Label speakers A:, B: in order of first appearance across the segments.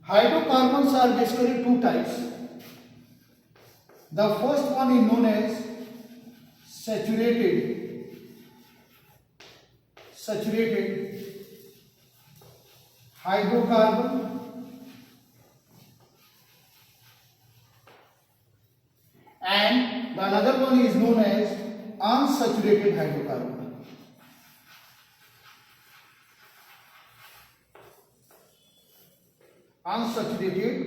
A: Hydrocarbons are basically two types. The first one is known as saturated hydrocarbon, and the another one is known as unsaturated hydrocarbon. Unsaturated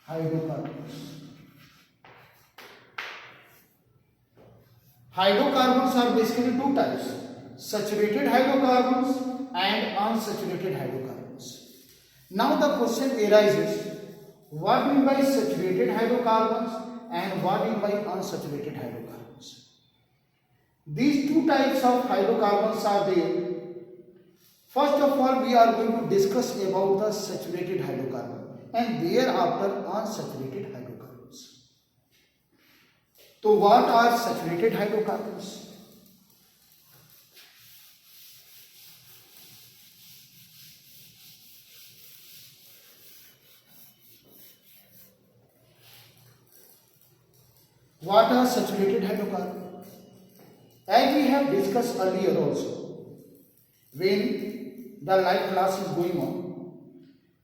A: hydrocarbons. Hydrocarbons are basically two types: saturated hydrocarbons and unsaturated hydrocarbons. Now the question arises, what do you mean by saturated hydrocarbons and what do you mean by unsaturated hydrocarbons? These two types of hydrocarbons are there. First of all, we are going to discuss about the saturated hydrocarbon and thereafter unsaturated hydrocarbons. So what are saturated hydrocarbons? What are saturated hydrocarbons? As we have discussed earlier also, when the live class is going on,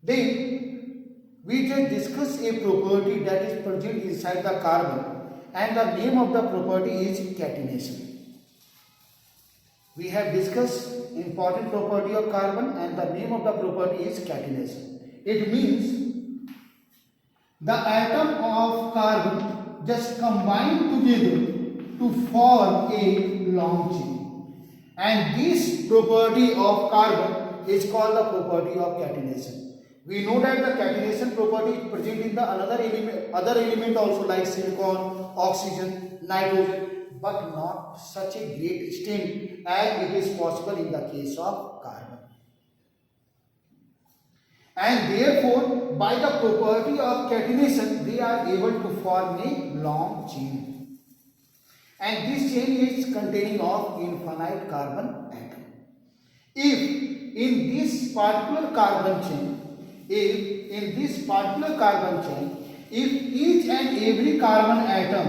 A: then we just discuss a property that is present inside the carbon, and the name of the property is catenation. We have discussed important property of carbon and the name of the property is catenation. It means the atom of carbon just combine together to form a long chain, and this property of carbon is called the property of catenation. We know that the catenation property is present in the other element also, like silicon, oxygen, nitrogen, but not such a great extent as it is possible in the case of carbon. And therefore, by the property of catenation, they are able to form a long chain. And this chain is containing of infinite carbon atom. If in this particular carbon chain, if each and every carbon atom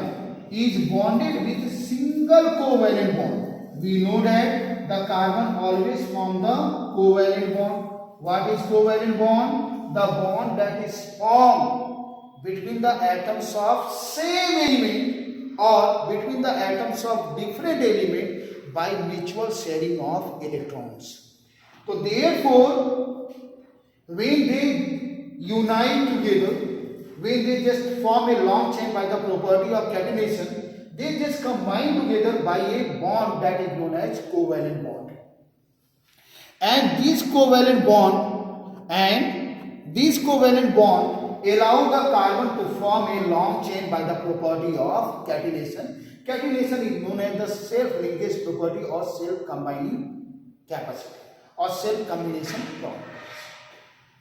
A: is bonded with a single covalent bond, we know that the carbon always form the covalent bond. What is covalent bond? The bond that is formed between the atoms of same element or between the atoms of different element by mutual sharing of electrons. So therefore, when they unite together, when they just form a long chain by the property of catenation, they just combine together by a bond that is known as covalent bond. And this covalent bond allow the carbon to form a long chain by the property of catenation. Catenation is known as the self-linkage property or self-combining capacity or self-combination property.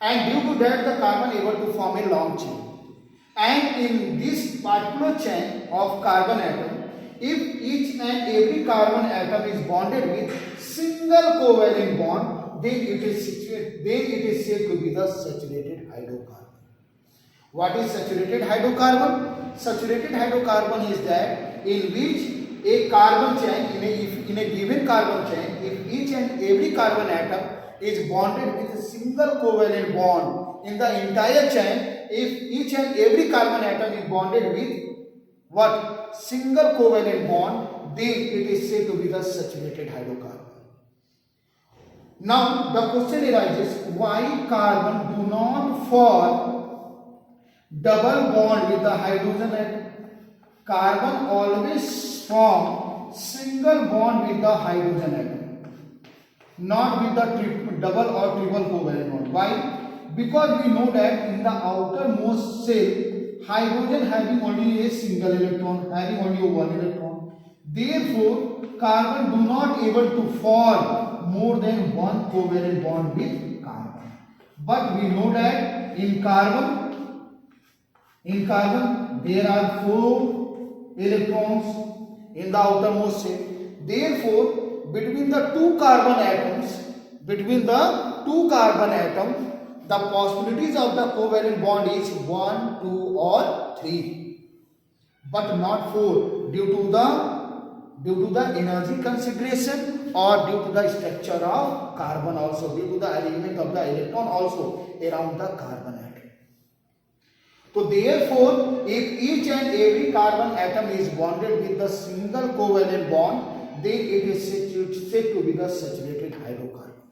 A: And due to that, the carbon able to form a long chain. And in this particular chain of carbon atom, if each and every carbon atom is bonded with single covalent bond, then it is said to be the saturated hydrocarbon. What is saturated hydrocarbon? Saturated hydrocarbon is that in which a carbon chain, in a given carbon chain, if each and every carbon atom is bonded with a single covalent bond in the entire chain, if each and every carbon atom is bonded with what? Single covalent bond, then it is said to be the saturated hydrocarbon. Now the question arises, why carbon do not form double bond with the hydrogen atom? Carbon always form single bond with the hydrogen atom, not with the double or triple covalent bond. Why? Because we know that in the outermost shell, hydrogen having only a single electron, having only one electron. Therefore, carbon do not able to form more than one covalent bond with carbon. But we know that in carbon there are 4 electrons in the outermost shell. Therefore, between the two carbon atoms, between the two carbon atom, the possibilities of the covalent bond is 1, 2 or 3, but not 4 due to the energy consideration or due to the structure of carbon, also due to the arrangement of the electron also around the carbon atom. So therefore, if each and every carbon atom is bonded with the single covalent bond, then it is said to be the saturated hydrocarbon.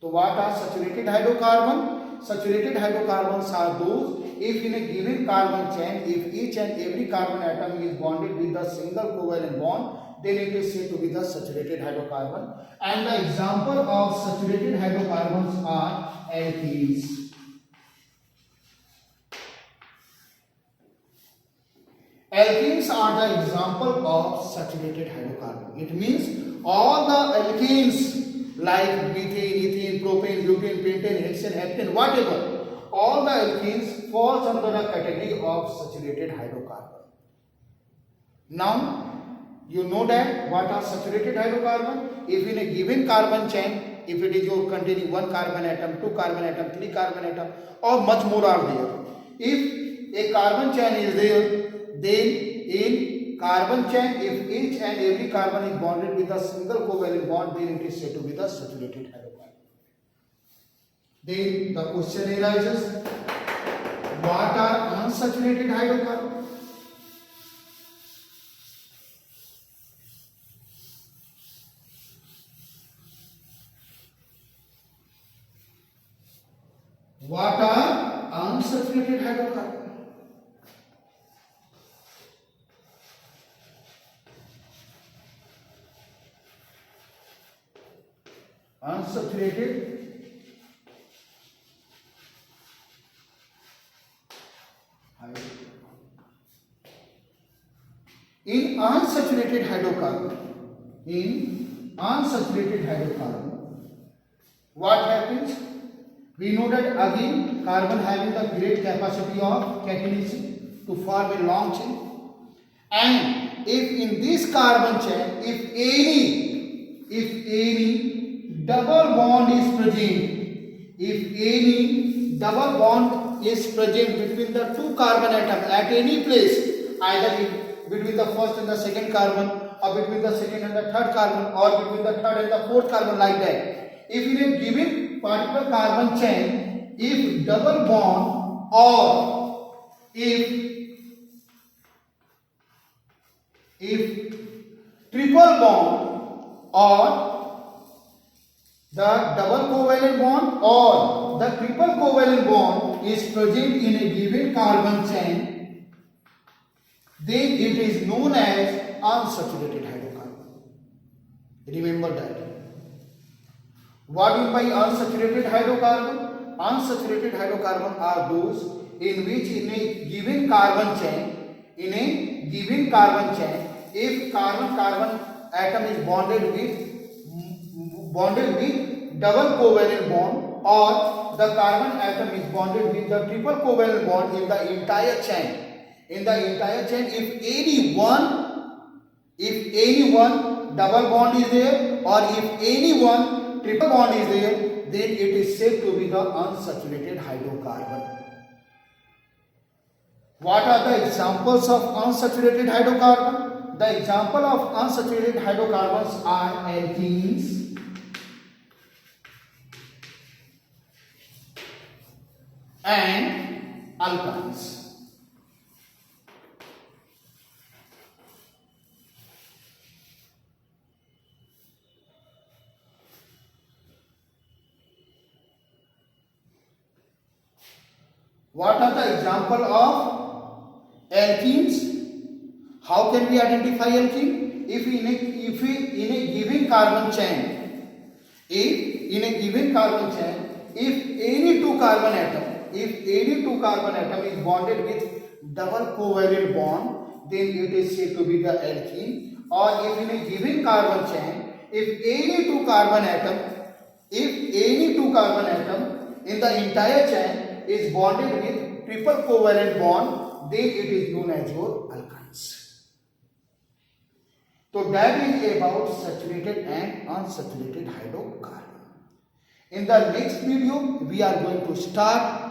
A: So what are saturated hydrocarbon? Saturated hydrocarbons are those if in a given carbon chain, if each and every carbon atom is bonded with the single covalent bond, then it is said to be the saturated hydrocarbon. And the example of saturated hydrocarbons are alkenes. Alkenes are the example of saturated hydrocarbon. It means all the alkenes like methane, ethane, propane, butane, pentane, hexane, heptane, whatever, all the alkenes falls under the category of saturated hydrocarbon. Now, you know that what are saturated hydrocarbon? If in a given carbon chain, if it is containing one carbon atom, two carbon atom, three carbon atom, or much more are there. If a carbon chain is there, then in carbon chain, if each and every carbon is bonded with a single covalent bond, then it is said to be the saturated hydrocarbon. Then the question arises, what are unsaturated hydrocarbons? What are unsaturated hydrocarbons? Unsaturated in unsaturated hydrocarbon, what happens? We know that again carbon having the great capacity of catenation to form a long chain, and if in this carbon chain, if any double bond is present, between the two carbon atoms at any place, either between the first and the second carbon, or between the second and the third carbon, or between the third and the fourth carbon, like that. If in a given particular carbon chain, if double bond or if triple bond or the double covalent bond or the triple covalent bond is present in a given carbon chain, then it is known as unsaturated hydrocarbon. Remember that. What do you mean by unsaturated hydrocarbon? Unsaturated hydrocarbon are those in which in a given carbon chain, if carbon atom is bonded with double covalent bond, or the carbon atom is bonded with the triple covalent bond in the entire chain. If any one double bond is there, or if any one triple bond is there, then it is said to be the unsaturated hydrocarbon. What are the examples of unsaturated hydrocarbon? The example of unsaturated hydrocarbons are alkenes, and alkynes. What are the example of alkenes? How can we identify alkene? If in a given carbon chain, if any two carbon atom is bonded with double covalent bond, then it is said to be the alkene. Or if in a given carbon chain, if any two carbon atom in the entire chain is bonded with triple covalent bond, then it is known as your alkynes. So that is about saturated and unsaturated hydrocarbon. In the next video, we are going to start